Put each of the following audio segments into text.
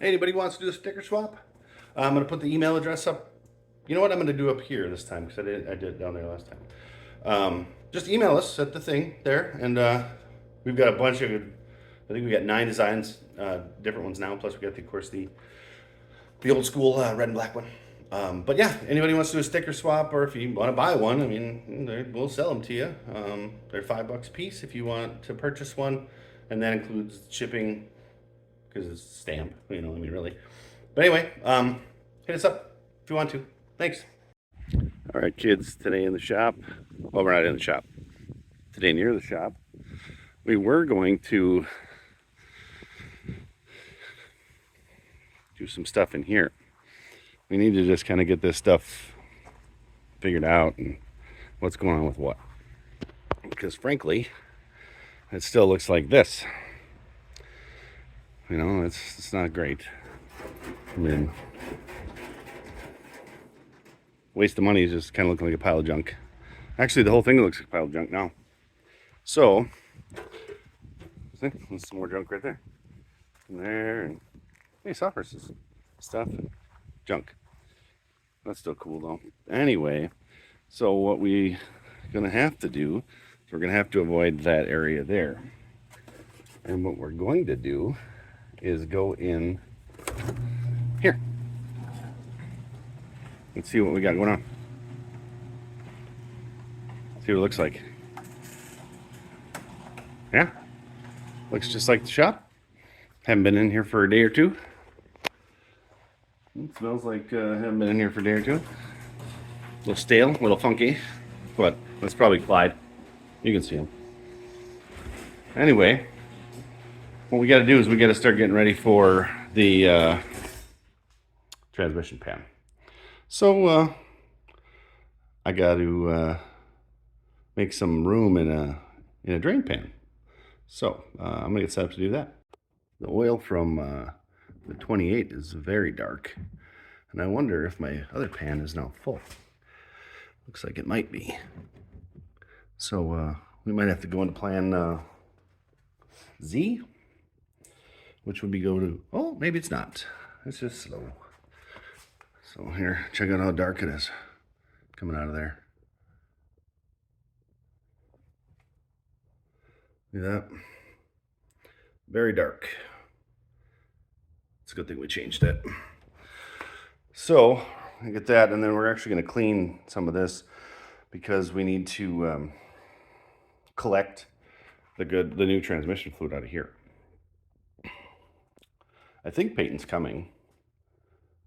Anybody wants to do a sticker swap? I'm going to put the email address up. You know what I'm going to do up here this time because I did it down there last time. Just email us at the thing there, and we've got a bunch of, I think we got 9 designs, different ones now. Plus we got, of course, the old school red and black one. But yeah, anybody wants to do a sticker swap, or if you want to buy one, I mean, we'll sell them to you. They're $5 a piece if you want to purchase one, and that includes shipping because it's stamp. You know, I mean, really. But anyway, hit us up if you want to. Thanks. All right, kids. Today in the shop. Well, we're not in the shop. Today near the shop. We were going to do some stuff in here. We need to just kind of get this stuff figured out and what's going on with what. Because frankly, it still looks like this. You know, it's not great. I mean, waste of money is just kind of looking like a pile of junk. Actually, the whole thing looks like a pile of junk now. So, see, there's some more junk right there. And there, and hey, sawhorses, stuff, and junk. That's still cool though. Anyway, so what we're gonna have to do is we're gonna have to avoid that area there. And what we're going to do is go in here. Let's see what we got going on. See what it looks like. Yeah, looks just like the shop. Haven't been in here for a day or two. It smells like haven't been in here for a day or two. A little stale, a little funky, but that's probably Clyde. You can see him. Anyway, what we got to do is we got to start getting ready for the transmission pan. So I got to make some room in a drain pan. So I'm gonna get set up to do that. The oil from the 28 is very dark, and I wonder if my other pan is now full. Looks like it might be. So we might have to go into plan Z, which would be go to, oh, maybe it's not. It's just slow. So here, check out how dark it is coming out of there. See that? Very dark. It's a good thing we changed it. So I get that, and then we're actually going to clean some of this because we need to collect the new transmission fluid out of here. I think Peyton's coming,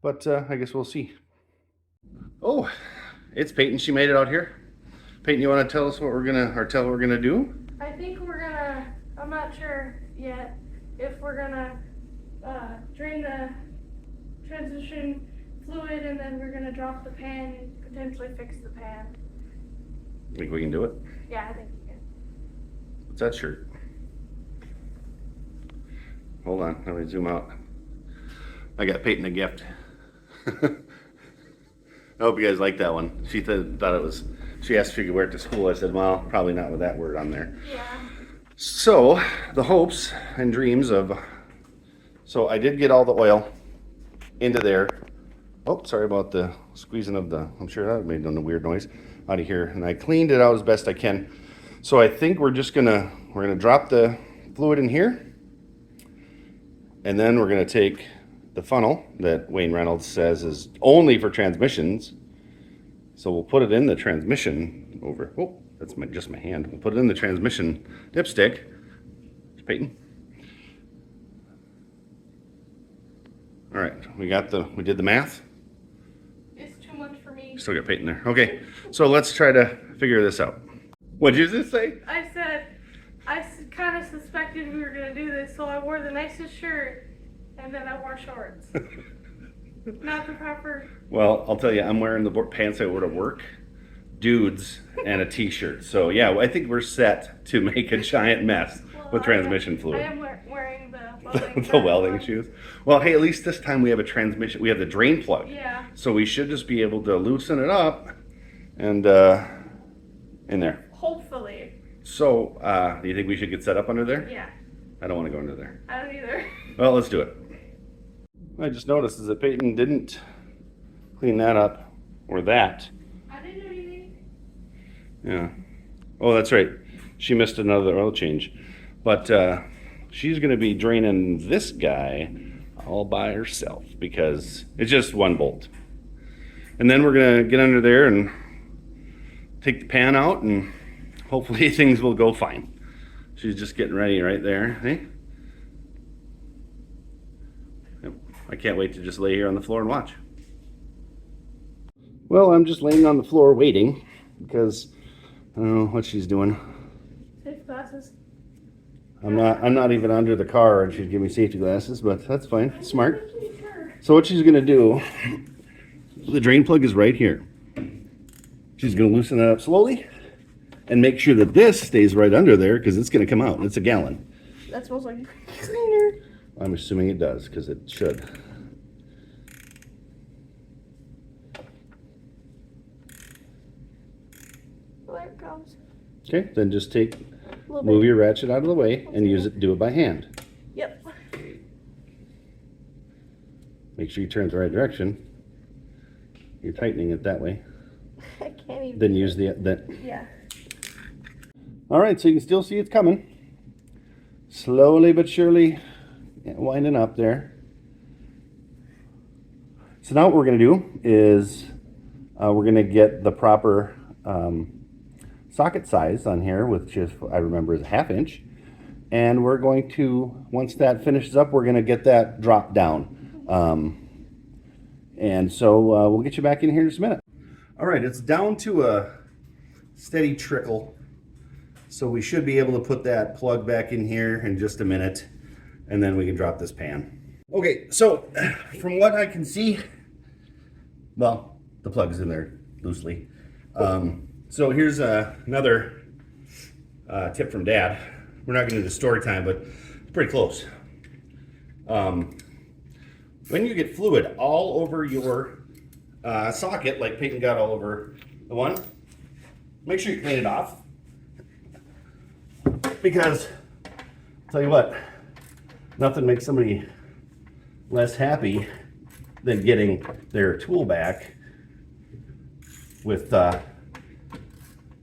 but I guess we'll see. Oh, it's Peyton. She made it out here. Peyton, you want to tell us what we're gonna, or tell what we're gonna do? I think we're gonna, I'm not sure yet if we're gonna drain the transmission fluid, and then we're gonna drop the pan and potentially fix the pan. Think we can do it? Yeah, I think we can. What's that shirt? Hold on, let me zoom out. I got Peyton a gift. I hope you guys like that one. She thought it was, she asked if she could wear it to school. I said, well, probably not with that word on there. Yeah. So, the hopes and dreams of, so I did get all the oil into there. Oh, sorry about the squeezing of the, I'm sure that made a weird noise out of here. And I cleaned it out as best I can. So I think we're just we're gonna drop the fluid in here. And then we're gonna take the funnel that Wayne Reynolds says is only for transmissions. So we'll put it in the transmission over, oh, that's just my hand. We'll put it in the transmission dipstick. Peyton. All right, we did the math. It's too much for me. Still got Peyton there. Okay, so let's try to figure this out. What'd you just say? I said, I kind of suspected we were gonna do this, so I wore the nicest shirt, and then I wore shorts. Not the proper. Well, I'll tell you, I'm wearing the pants I wore to work, dudes, and a t-shirt. So yeah, I think we're set to make a giant mess with transmission fluid. I am wearing the welding, the welding shoes. Well, hey, at least this time we have a transmission. We have the drain plug. Yeah. So we should just be able to loosen it up and in there. Hopefully. So, do you think we should get set up under there? Yeah. I don't want to go under there. I don't either. Well, let's do it. I just noticed is that Peyton didn't clean that up, or that. I didn't do anything. Yeah. Oh, that's right. She missed another oil change. But she's going to be draining this guy all by herself because it's just one bolt. And then we're going to get under there and take the pan out, and hopefully things will go fine. She's just getting ready right there. Hey? Yep. I can't wait to just lay here on the floor and watch. Well, I'm just laying on the floor waiting because I don't know what she's doing. Safety glasses. I'm not even under the car and she'd give me safety glasses, but that's fine. Smart. So what she's gonna do, the drain plug is right here. She's gonna loosen it up slowly and make sure that this stays right under there because it's gonna come out. It's a gallon. That smells like cleaner. I'm assuming it does because it should. There it comes. Okay, then just move your ratchet out of the way and do it by hand. Yep. Make sure you turn it the right direction. You're tightening it that way. I can't even. Then use the. Yeah. All right, so you can still see it's coming. Slowly but surely winding up there. So now what we're going to do is we're going to get the proper socket size on here, which is, I remember, is a 1/2 inch. And we're going to, once that finishes up, we're going to get that dropped down. And so we'll get you back in here in just a minute. All right, it's down to a steady trickle. So we should be able to put that plug back in here in just a minute, and then we can drop this pan. Okay, so from what I can see, well, the plug's in there loosely. So here's another tip from Dad. We're not going to do story time, but it's pretty close. When you get fluid all over your socket, like Peyton got all over the one, make sure you clean it off. Because, I'll tell you what, nothing makes somebody less happy than getting their tool back with nothing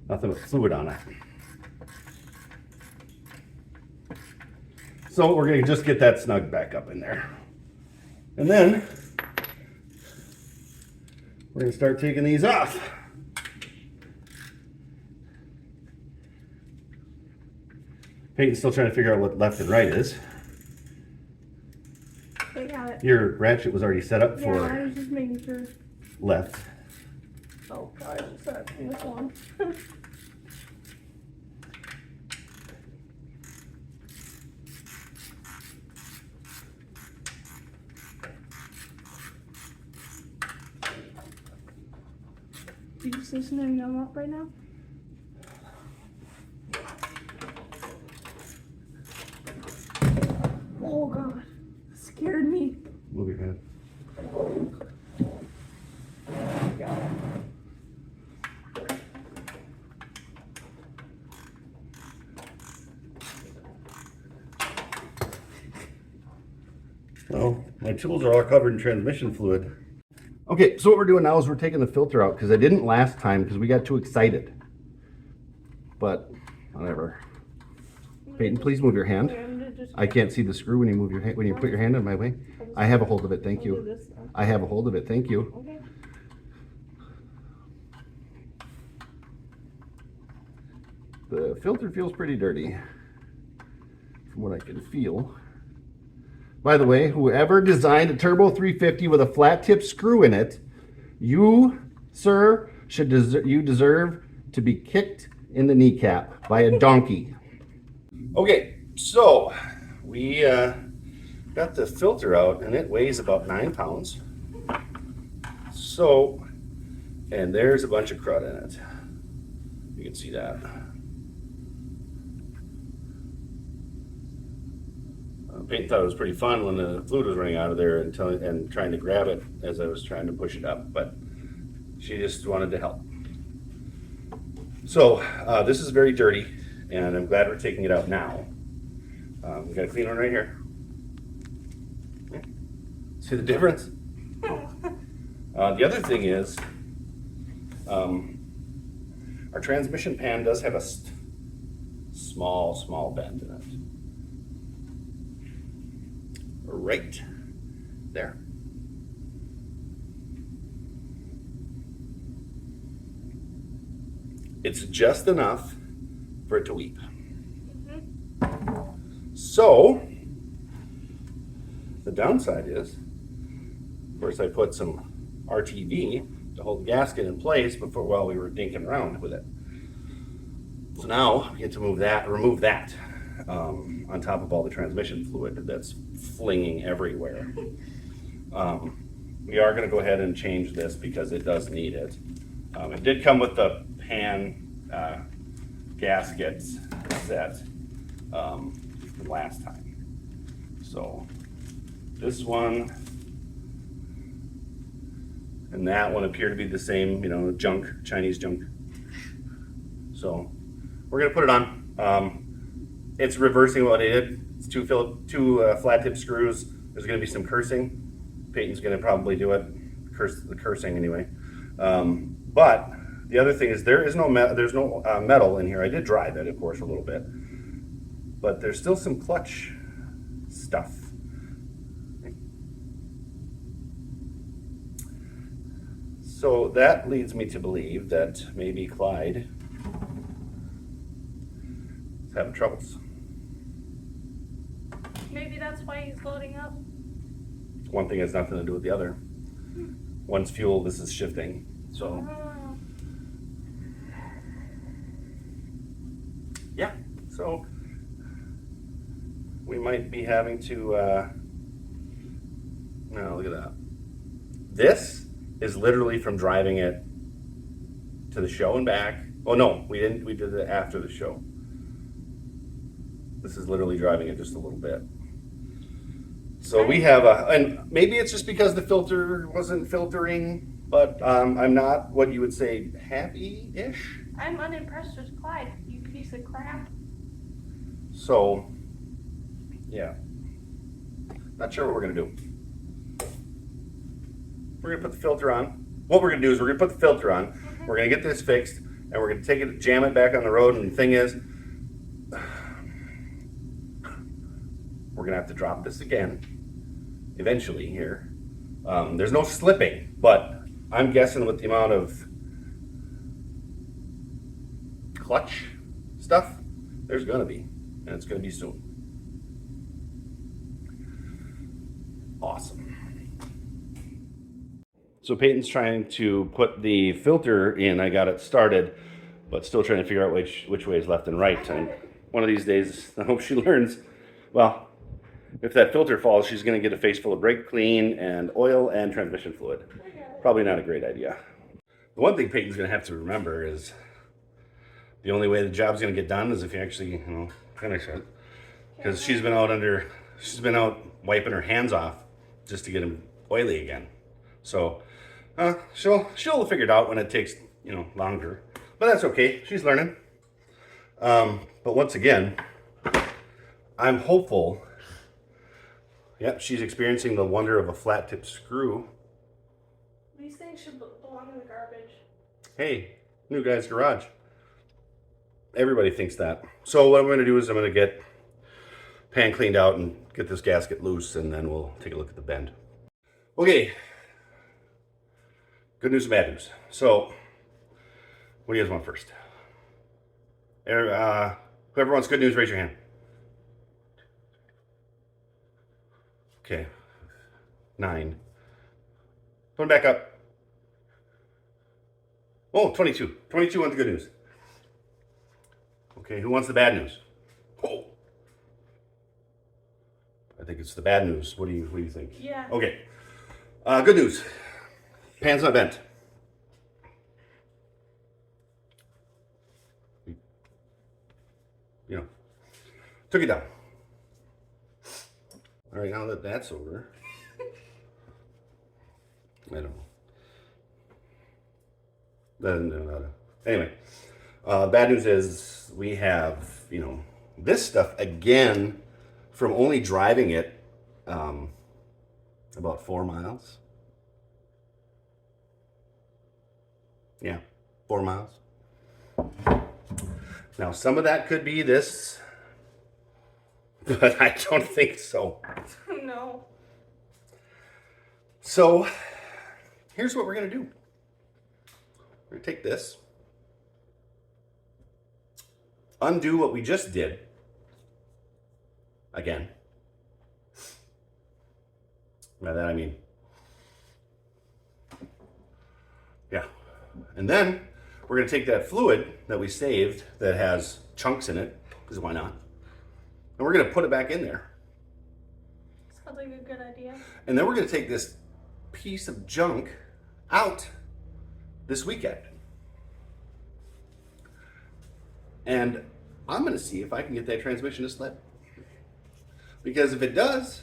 but fluid on it. So we're going to just get that snug back up in there. And then we're going to start taking these off. Peyton's still trying to figure out what left and right is. I got it. Your ratchet was already set up Yeah, for I was just making sure. left. Oh God, it's that this one. You just listening them up right now? Oh God, scared me. Move your head. Well, my tools are all covered in transmission fluid. Okay, so what we're doing now is we're taking the filter out because I didn't last time because we got too excited. But whatever. Peyton, please move your hand. I can't see the screw when you move your hand, when you put your hand in my way. I have a hold of it, thank you. I have a hold of it, thank you. Okay. The filter feels pretty dirty, from what I can feel. By the way, whoever designed a Turbo 350 with a flat tip screw in it, you, sir, you deserve to be kicked in the kneecap by a donkey. Okay, so we got the filter out and it weighs about 9 pounds. So, and there's a bunch of crud in it. You can see that. Peyton thought it was pretty fun when the fluid was running out of there and trying to grab it as I was trying to push it up, but she just wanted to help. So this is very dirty, and I'm glad we're taking it out now. We got a clean one right here. See the difference? The other thing is, our transmission pan does have a small bend in it. Right there. It's just enough for it to weep. So, the downside is, of course, I put some RTV to hold the gasket in place while we were dinking around with it. So now we get to remove that on top of all the transmission fluid that's flinging everywhere. We are going to go ahead and change this because it does need it. It did come with the pan gaskets set from last time. So this one and that one appear to be the same, junk, Chinese junk. So we're gonna put it on. It's reversing what I did. It's two flat tip screws. There's gonna be some cursing. Peyton's gonna probably do it, the cursing anyway. But the other thing is there's no metal in here. I did drive it, of course, a little bit, but there's still some clutch stuff. So that leads me to believe that maybe Clyde is having troubles. Maybe that's why he's loading up. One thing has nothing to do with the other. One's fuel, this is shifting. So, yeah. So we might be having to. No, look at that. This is literally from driving it to the show and back. Oh no, we didn't. We did it after the show. This is literally driving it just a little bit. So we have and maybe it's just because the filter wasn't filtering, but I'm not what you would say happy-ish. I'm unimpressed with Clyde, you piece of crap. So, yeah. Not sure what we're gonna do. We're gonna put the filter on. What we're gonna do is we're gonna put the filter on. We're gonna get this fixed, and we're gonna take it, jam it back on the road. And the thing is, we're gonna have to drop this again eventually here. There's no slipping, but I'm guessing with the amount of clutch stuff, there's gonna be, and it's gonna be soon. Awesome. So Peyton's trying to put the filter in. I got it started, but still trying to figure out which way is left and right. And one of these days, I hope she learns. Well, if that filter falls, she's going to get a face full of brake clean and oil and transmission fluid. Probably not a great idea. The one thing Peyton's going to have to remember is the only way the job's going to get done is if you actually, finish it. Because she's been out wiping her hands off just to get them oily again. So she'll figure it out when it takes longer, but that's okay. She's learning. But once again, I'm hopeful. Yep, she's experiencing the wonder of a flat tip screw. These things should belong in the garbage. Hey, new guy's garage. Everybody thinks that. So what I'm going to do is I'm going to get pan cleaned out and get this gasket loose, and then we'll take a look at the bend. Okay. Good news and bad news. So, what do you guys want first? Whoever wants good news, raise your hand. Okay. 9. Put it back up. Oh, 22. 22 wants the good news. Okay, who wants the bad news? Oh. I think it's the bad news. What do you think? Yeah. Okay. Good news. Pan's not bent. Took it down. All right, now that that's over, I don't know. Anyway, bad news is we have, this stuff again from only driving it About 4 miles. Yeah, 4 miles. Now, some of that could be this, but I don't think so. No. So, here's what we're going to do. We're going to take this, undo what we just did, again. By that I mean, yeah. And then we're going to take that fluid that we saved that has chunks in it, because why not? And we're going to put it back in there. Sounds like a good idea. And then we're going to take this piece of junk out this weekend. And I'm going to see if I can get that transmission to slip. Because if it does,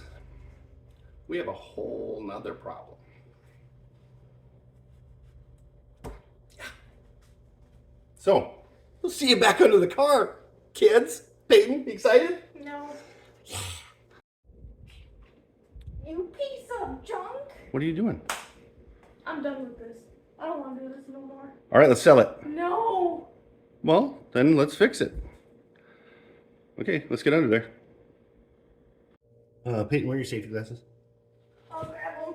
we have a whole nother problem. Yeah. So, we'll see you back under the car, kids. Peyton, excited? No. You piece of junk. What are you doing? I'm done with this. I don't want to do this no more. All right, let's sell it. No. Well, then let's fix it. Okay, let's get under there. Peyton, wear your safety glasses. I'll grab them.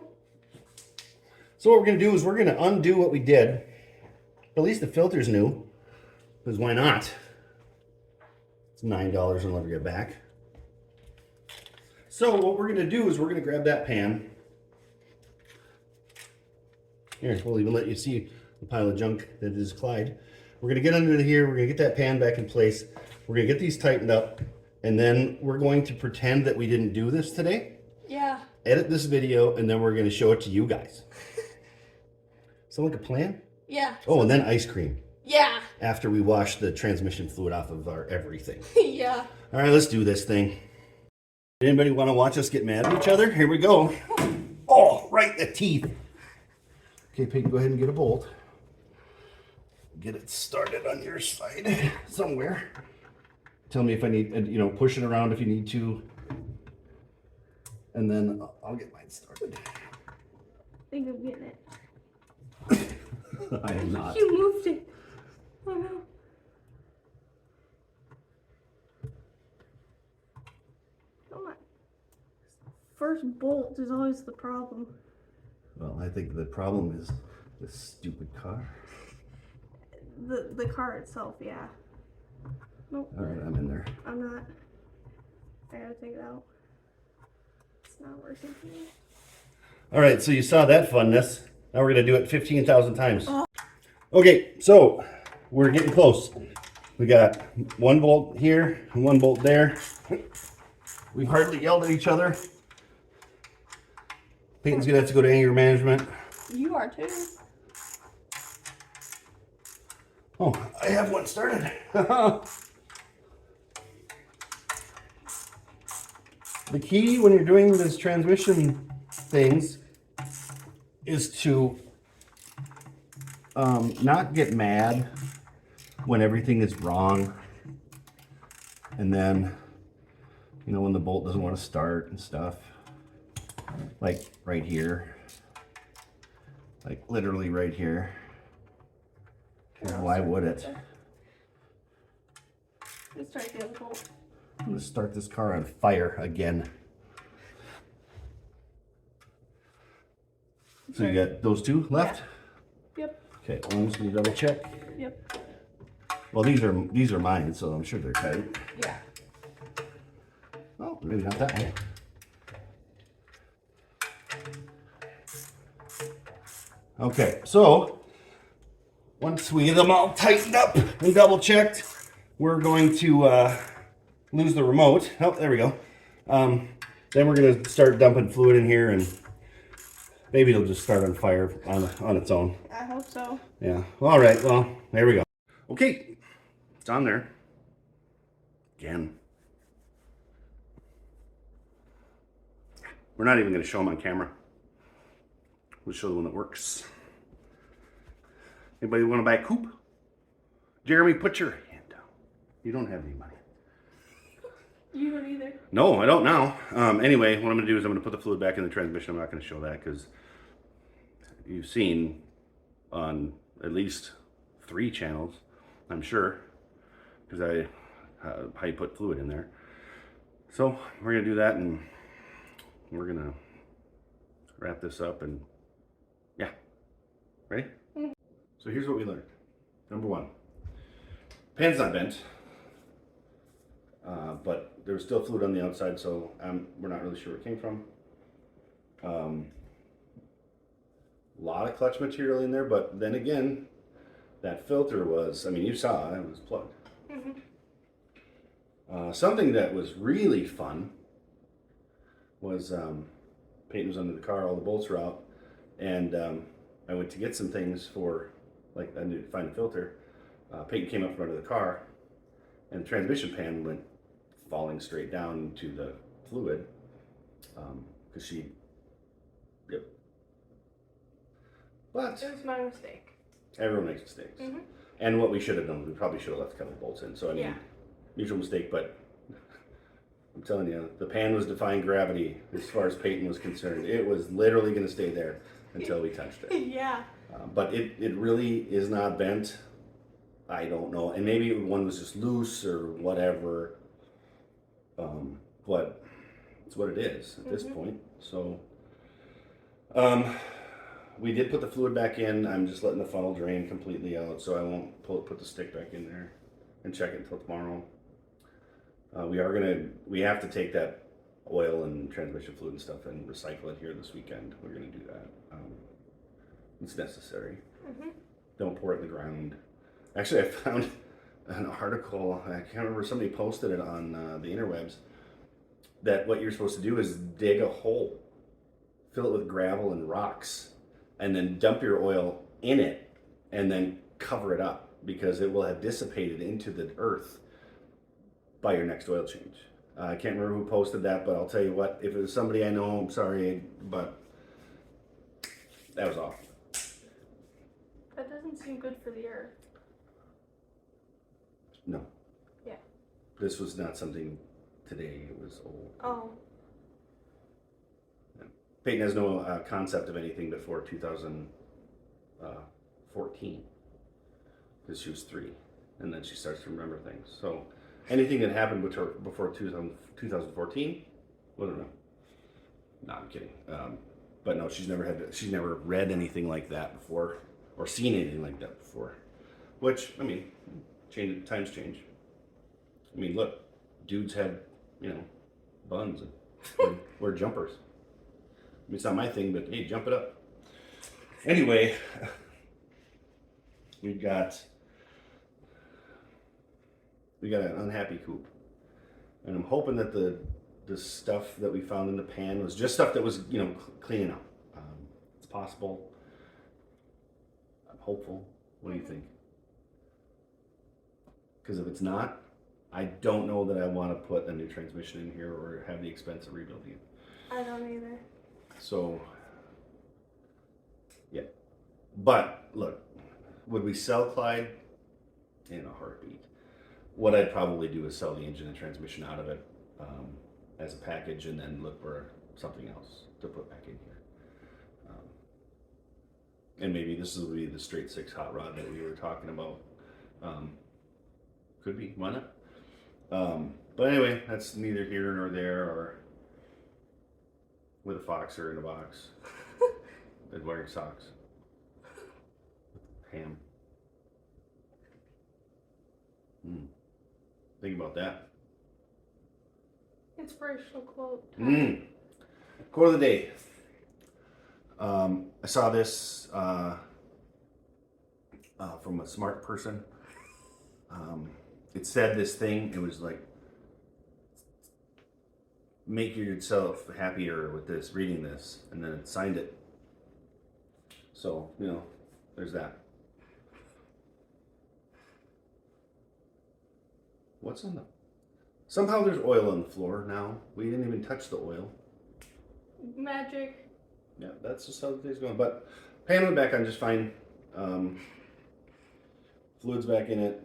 So what we're going to do is we're going to undo what we did. At least the filter's new. Because why not? It's $9 and I'll never get back. So what we're going to do is we're going to grab that pan. Here, we'll even let you see the pile of junk that is Clyde. We're going to get under here. We're going to get that pan back in place. We're going to get these tightened up. And then we're going to pretend that we didn't do this today. Yeah. Edit this video, and then we're going to show it to you guys. Sound like a plan? Yeah. Oh, and then ice cream. Yeah. After we wash the transmission fluid off of our everything. Yeah. All right, let's do this thing. Anybody want to watch us get mad at each other? Here we go. Oh, right in the teeth. Okay, Peyton, go ahead and get a bolt. Get it started on your side somewhere. Tell me if I need, push it around if you need to. And then I'll get mine started. I think I'm getting it. I am not. You moved it. Oh no. Come on. First bolt is always the problem. Well, I think the problem is this stupid car. The car itself, yeah. Nope. All right, I'm in there. I'm not. I gotta take it out. It's not working for me. All right, so you saw that funness. Now we're gonna do it 15,000 times. Oh. Okay, so we're getting close. We got one bolt here and one bolt there. We've hardly yelled at each other. Peyton's gonna have to go to anger management. You are too. Oh, I have one started. The key when you're doing this transmission things is to not get mad when everything is wrong. And then, when the bolt doesn't want to start and stuff. Like right here. Like literally right here. Why would it? Let's try the other bolt. I'm going to start this car on fire again. So you got those two left? Yeah. Yep. Okay, well, I'm just going to double check. Yep. Well, these are mine, so I'm sure they're tight. Yeah. Oh, maybe not that one. Okay, so once we get them all tightened up and double checked, we're going to lose the remote. Oh, there we go. Then we're going to start dumping fluid in here, and maybe it'll just start on fire on its own. I hope so. Yeah. All right. Well, there we go. Okay, it's on there. Again. We're not even going to show them on camera. We'll show the one that works. Anybody want to buy a coupe? Jeremy, put your hand down. You don't have any money. You don't either. No, I don't now. Anyway, what I'm going to do is I'm going to put the fluid back in the transmission. I'm not going to show that because you've seen on at least 3 channels, I'm sure, because how you put fluid in there. So we're going to do that, and we're going to wrap this up, and yeah. Ready? Mm-hmm. So here's what we learned. Number 1, pan's not bent, but there was still fluid on the outside, so we're not really sure where it came from. A lot of clutch material in there, but then again, that filter was, I mean, you saw it was plugged. Mm-hmm. Something that was really fun was Peyton was under the car, all the bolts were out, and I went to get some things for, like, I needed to find a filter. Peyton came up from under the car, and the transmission pan went falling straight down to the fluid because yep. But It was my mistake. everyone makes mistakes. Mm-hmm. And what we should have done, we probably should have left a couple bolts in. So I mean, Yeah. mutual mistake, but I'm telling you, the pan was defying gravity as far as Peyton was concerned. It was literally going to stay there until we touched it. Yeah. But it really is not bent. I don't know. And maybe one was just loose or whatever. But it's what it is at this point. So we did put the fluid back in. I'm just letting the funnel drain completely out, so I won't put the stick back in there and check it until tomorrow. We have to take that oil and transmission fluid and stuff and recycle it here this weekend. We're gonna do that. It's necessary. Mm-hmm. Don't pour it in the ground. Actually, I found an article, I can't remember, somebody posted it on the interwebs, that what you're supposed to do is dig a hole, fill it with gravel and rocks, and then dump your oil in it, and then cover it up, because it will have dissipated into the earth by your next oil change. I can't remember who posted that, but I'll tell you what, if it was somebody I know, I'm sorry, but that was awful. That doesn't seem good for the earth. No. Yeah. This was not something today, it was old. Oh. Peyton has no concept of anything before 2014, because she was 3, and then she starts to remember things. So anything that happened before 2014, well, I don't know. No, I'm kidding. But no, she's never read anything like that before, or seen anything like that before. Which, I mean, times change. I mean, look, dudes had, buns and wear jumpers. I mean, it's not my thing, but hey, jump it up. Anyway, we got an unhappy coupe, and I'm hoping that the stuff that we found in the pan was just stuff that was cleaning up. It's possible. I'm hopeful. What do you think? Because if it's not, I don't know that I want to put a new transmission in here or have the expense of rebuilding it. I don't either. So, yeah. But, look, would we sell Clyde? In a heartbeat. What I'd probably do is sell the engine and transmission out of it as a package, and then look for something else to put back in here. And maybe this will be the straight 6 hot rod that we were talking about. Could be, why not? But anyway, that's neither here nor there, or with a fox or in a box and wearing socks. Ham. Think about that. Inspirational quote. Quote of the day. I saw this from a smart person. It said this thing, it was like, make yourself happier with this, reading this, and then it signed it. So, there's that. What's on the... Somehow there's oil on the floor now. We didn't even touch the oil. Magic. Yeah, that's just how the day's going. But pan went back on just fine. Fluid's back in it.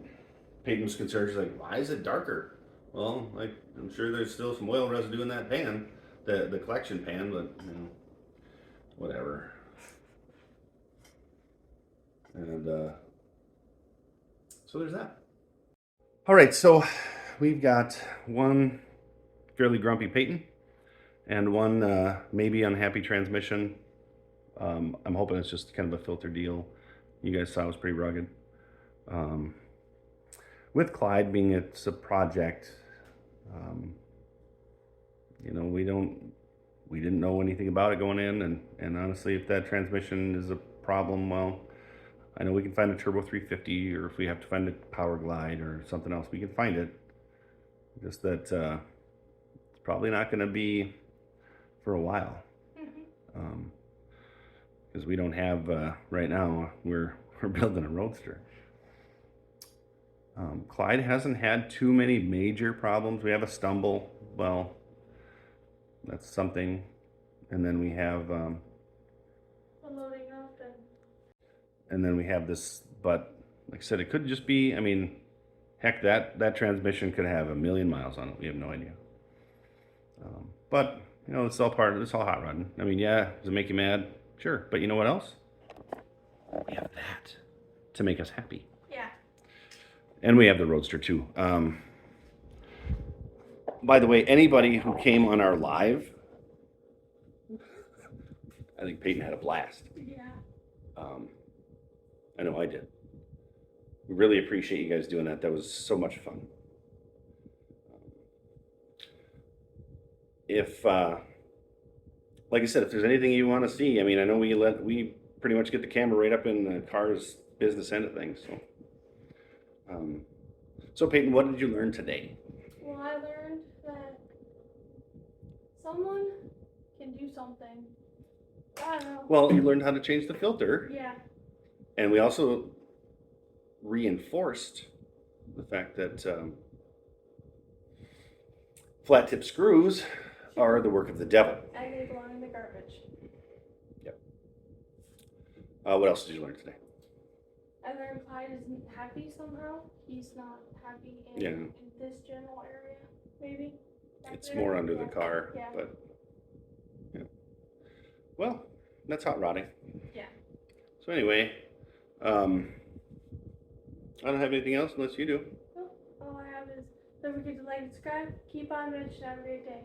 Peyton was concerned. She's like, why is it darker? Well, like, I'm sure there's still some oil residue in that pan, the collection pan, but you know, whatever. And so there's that. All right, so we've got one fairly grumpy Peyton and one maybe unhappy transmission. I'm hoping it's just kind of a filter deal. You guys saw it was pretty rugged. With Clyde being it's a project, you know, we didn't know anything about it going in, and honestly, if that transmission is a problem, well, I know we can find a Turbo 350, or if we have to find a Power Glide or something else, we can find it. Just that it's probably not going to be for a while, because we don't have right now. We're building a Roadster. Clyde hasn't had too many major problems. We have a stumble. Well, that's something. And then we have Unloading often. and then we have this, but like I said, it could just be, I mean, heck, that transmission could have 1,000,000 miles on it. We have no idea. But you know, it's all hot rodding. I mean, yeah, does it make you mad? Sure. But you know what else? We have that to make us happy. Yeah. And we have the Roadster too. By the way, anybody who came on our live, I think Peyton had a blast. Yeah. I know I did. We really appreciate you guys doing that. That was so much fun. If, like I said, if there's anything you want to see, I mean, I know we pretty much get the camera right up in the car's business end of things. So Peyton, what did you learn today? Well, I learned that someone can do something. I don't know. Well, you learned how to change the filter. Yeah. And we also reinforced the fact that flat tip screws are the work of the devil. And they belong in the garbage. Yep. What else did you learn today? I learned Clyde isn't happy somehow. He's not happy Yeah. in this general area, maybe. Back It's there. more under the Yeah. car, Yeah. but yeah. Well, that's hot rodding. Yeah. So anyway, I don't have anything else unless you do. Well, all I have is don't forget to like and subscribe. Keep on rich and have a great day.